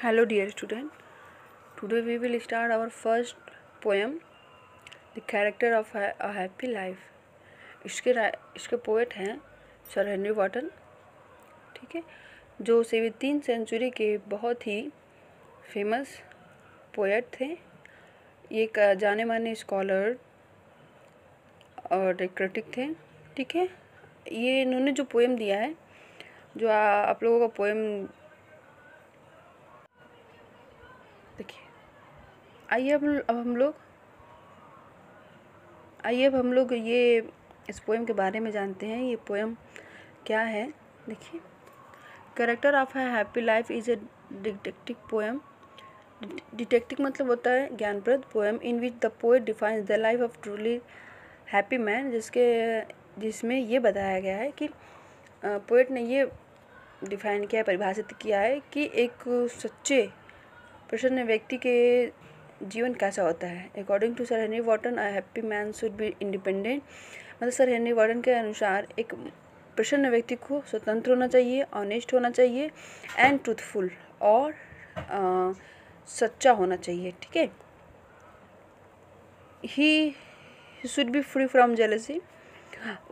Hello dear student, today we will start our first poem, The Character of a Happy Life। इसके poet हैं sir Henry Wotton, ठीक है, जो 17वीं century के बहुत ही फेमस पोएट थे। ये एक जाने माने स्कॉलर और एक क्रिटिक थे, ठीक है। ये इन्होंने जो पोएम दिया है, जो आप लोगों का पोएम देखिए। आइए अब हम लोग ये इस पोएम के बारे में जानते हैं। ये पोएम क्या है, देखिए। Character of a happy life is a detective poem. Detective मतलब होता है ज्ञानप्रद। Poem in which the poet defines the life of truly happy man, जिसमें ये बताया गया है कि पोएट ने ये डिफाइन किया है, परिभाषित किया है कि एक सच्चे प्रसन्न व्यक्ति के जीवन कैसा होता है। According to sir Henry Wotton, a happy man should be independent. मतलब सर हेनरी वॉटन के अनुसार एक प्रसन्न व्यक्ति को स्वतंत्र होना चाहिए, ऑनेस्ट होना चाहिए एंड ट्रूथफुल, और सच्चा होना चाहिए, ठीक है। He should be free from jealousy.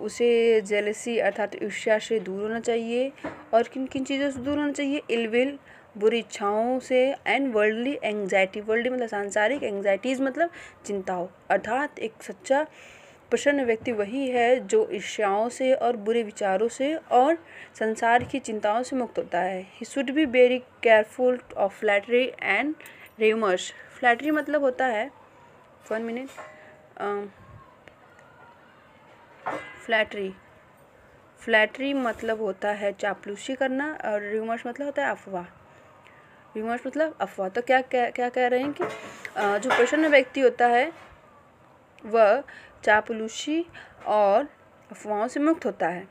उसे जेलसी अर्थात ईर्ष्या से दूर होना चाहिए। और किन किन चीज़ों से दूर होना चाहिए? इलविल, बुरी इच्छाओं से, एंड वर्ल्डली एंग्जाइटी। वर्ल्डली मतलब सांसारिक, एंग्जाइटीज़ मतलब चिंताओं। अर्थात एक सच्चा प्रसन्न व्यक्ति वही है जो ईर्ष्याओं से और बुरे विचारों से और संसार की चिंताओं से मुक्त होता है। He should be very careful of flattery and rumours. Flattery मतलब होता है, 1 मिनट, फ्लैटरी मतलब होता है चापलूसी करना, और र्यूमर्स मतलब होता है अफवाह। र्यूमर्स मतलब अफवाह। तो क्या कह रहे हैं कि जो प्रसन्न व्यक्ति होता है वह चापलूसी और अफवाहों से मुक्त होता है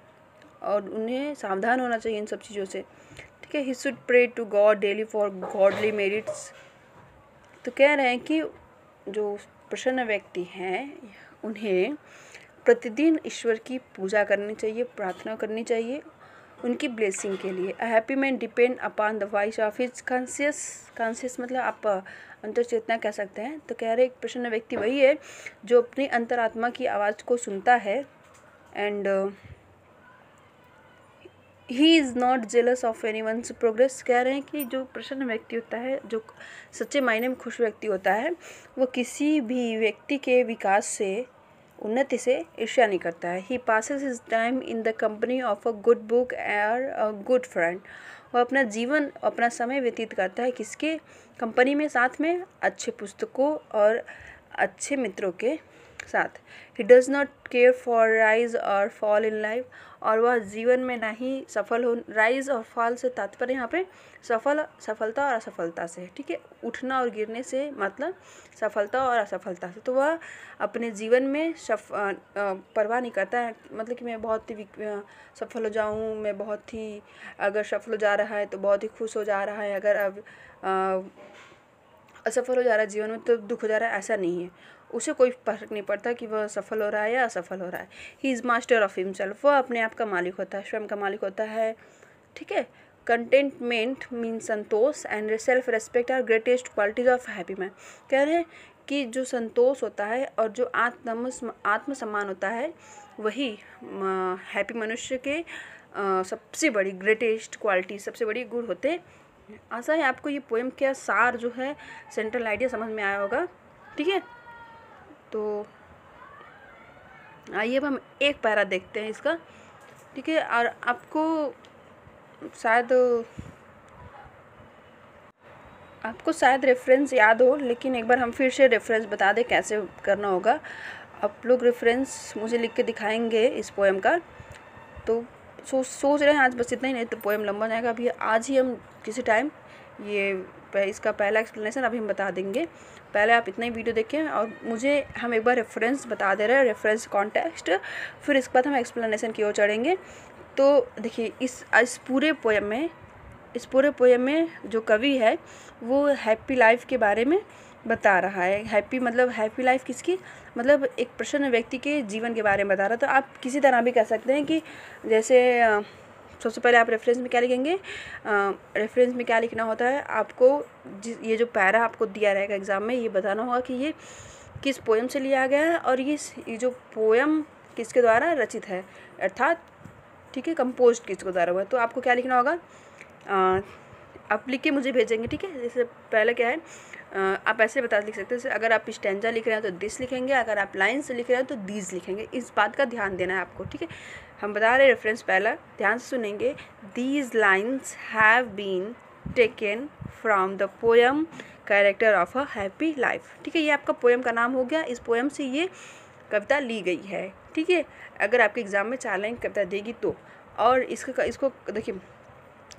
और उन्हें सावधान होना चाहिए इन सब चीज़ों से, ठीक है। He should pray to God daily for godly merits. तो कह रहे हैं कि जो प्रसन्न व्यक्ति हैं उन्हें प्रतिदिन ईश्वर की पूजा करनी चाहिए, प्रार्थना करनी चाहिए उनकी ब्लेसिंग के लिए। अ happy man depend upon the voice of his conscious मतलब आप अंतर चेतना कह सकते हैं। तो कह रहे एक प्रसन्न व्यक्ति वही है जो अपनी अंतरात्मा की आवाज़ को सुनता है, and he is not jealous of anyone's progress. कह रहे हैं कि जो प्रसन्न व्यक्ति होता है, जो सच्चे मायने में खुश व्यक्ति होता है, वो किसी भी व्यक्ति के विकास से, उन्नति से ईर्ष्या नहीं करता है। He passes his time in the company of a good book और अ गुड फ्रेंड। वो अपना समय व्यतीत करता है किसके कंपनी में? साथ में अच्छे पुस्तकों और अच्छे मित्रों के साथ। He does not care for rise और फॉल इन लाइफ। और वह जीवन में ना ही सफल हो, राइज और फॉल से तात्पर्य यहाँ पे सफलता और असफलता से, ठीक है। उठना और गिरने से मतलब सफलता और असफलता से। तो वह अपने जीवन में परवाह नहीं करता है, मतलब कि मैं बहुत ही सफल हो जाऊँ, मैं बहुत ही, अगर सफल हो जा रहा है तो बहुत ही खुश हो जा रहा है, अगर अब असफल हो जा रहा है जीवन में तो दुख हो जा रहा है, ऐसा नहीं है। उसे कोई फर्क नहीं पड़ता कि वह सफल हो रहा है या असफल हो रहा है। He is master of himself. वह अपने आप का मालिक होता है, स्वयं का मालिक होता है, ठीक है। कंटेंटमेंट मीन संतोष and self respect are greatest qualities of happy man. कह रहे हैं कि जो संतोष होता है और जो आत्मसम्मान होता है वही हैप्पी मनुष्य के सबसे बड़ी ग्रेटेस्ट क्वालिटी, सबसे बड़ी गुण होते हैं। आशा है आपको ये पोएम का सार जो है, सेंट्रल आइडिया समझ में आया होगा, ठीक है। तो आइए अब हम एक पैरा देखते हैं इसका, ठीक है। और आपको शायद रेफरेंस याद हो, लेकिन एक बार हम फिर से रेफरेंस बता दें कैसे करना होगा। आप लोग रेफरेंस मुझे लिख के दिखाएंगे इस पोएम का। तो सोच रहे हैं आज बस इतना ही, नहीं तो पोएम लंबा जाएगा। अभी आज ही हम किसी टाइम इसका पहला एक्सप्लेनेशन अभी हम बता देंगे। पहले आप इतना ही वीडियो देखें और हम एक बार रेफरेंस बता दे रहे हैं, रेफरेंस कॉन्टेक्स्ट, फिर इसके बाद हम एक्सप्लेनेशन की ओर चढ़ेंगे। तो देखिए इस पूरे पोएम में जो कवि है वो हैप्पी लाइफ के बारे में बता रहा है। हैप्पी लाइफ किसकी? मतलब एक प्रसन्न व्यक्ति के जीवन के बारे में बता रहा है। तो आप किसी तरह भी कह सकते हैं कि जैसे सबसे पहले आप रेफरेंस में क्या लिखेंगे, रेफरेंस में क्या लिखना होता है आपको, ये जो पैरा आपको दिया रहेगा एग्ज़ाम में, ये बताना होगा कि ये किस पोएम से लिया गया है और ये जो पोएम किसके द्वारा रचित है, अर्थात ठीक है कंपोज किसके द्वारा हुआ है। तो आपको क्या लिखना होगा, आप लिख के मुझे भेजेंगे, ठीक है। जैसे पहले क्या है, आप ऐसे बता लिख सकते हैं, जैसे अगर आप स्टैंजा लिख रहे हैं तो दिस लिखेंगे, अगर आप लाइन से लिख रहे हैं तो दीज लिखेंगे। इस बात का ध्यान देना है आपको, ठीक है। हम बता रहे रेफरेंस पहला, ध्यान से सुनेंगे। These lines have been taken from the poem character of a happy life, ठीक है। ये आपका पोएम का नाम हो गया, इस पोएम से ये कविता ली गई है, ठीक है। अगर आपके एग्ज़ाम में 4 लाइन कविता देगी तो, और इसको देखिए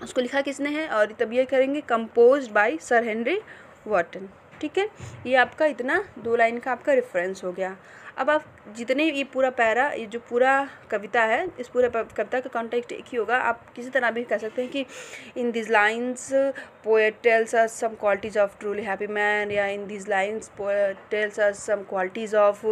उसको लिखा किसने है, और तब ये करेंगे composed by sir Henry Wotton, ठीक है। ये आपका इतना 2 लाइन का आपका रेफरेंस हो गया। अब आप जितने ये पूरा पैरा, ये जो पूरा कविता है, इस पूरे कविता का कॉन्टेक्स्ट एक ही होगा। आप किसी तरह भी कह सकते हैं कि in this lines poet tells us some qualities of truly happy man, या in this lines poet tells us some qualities of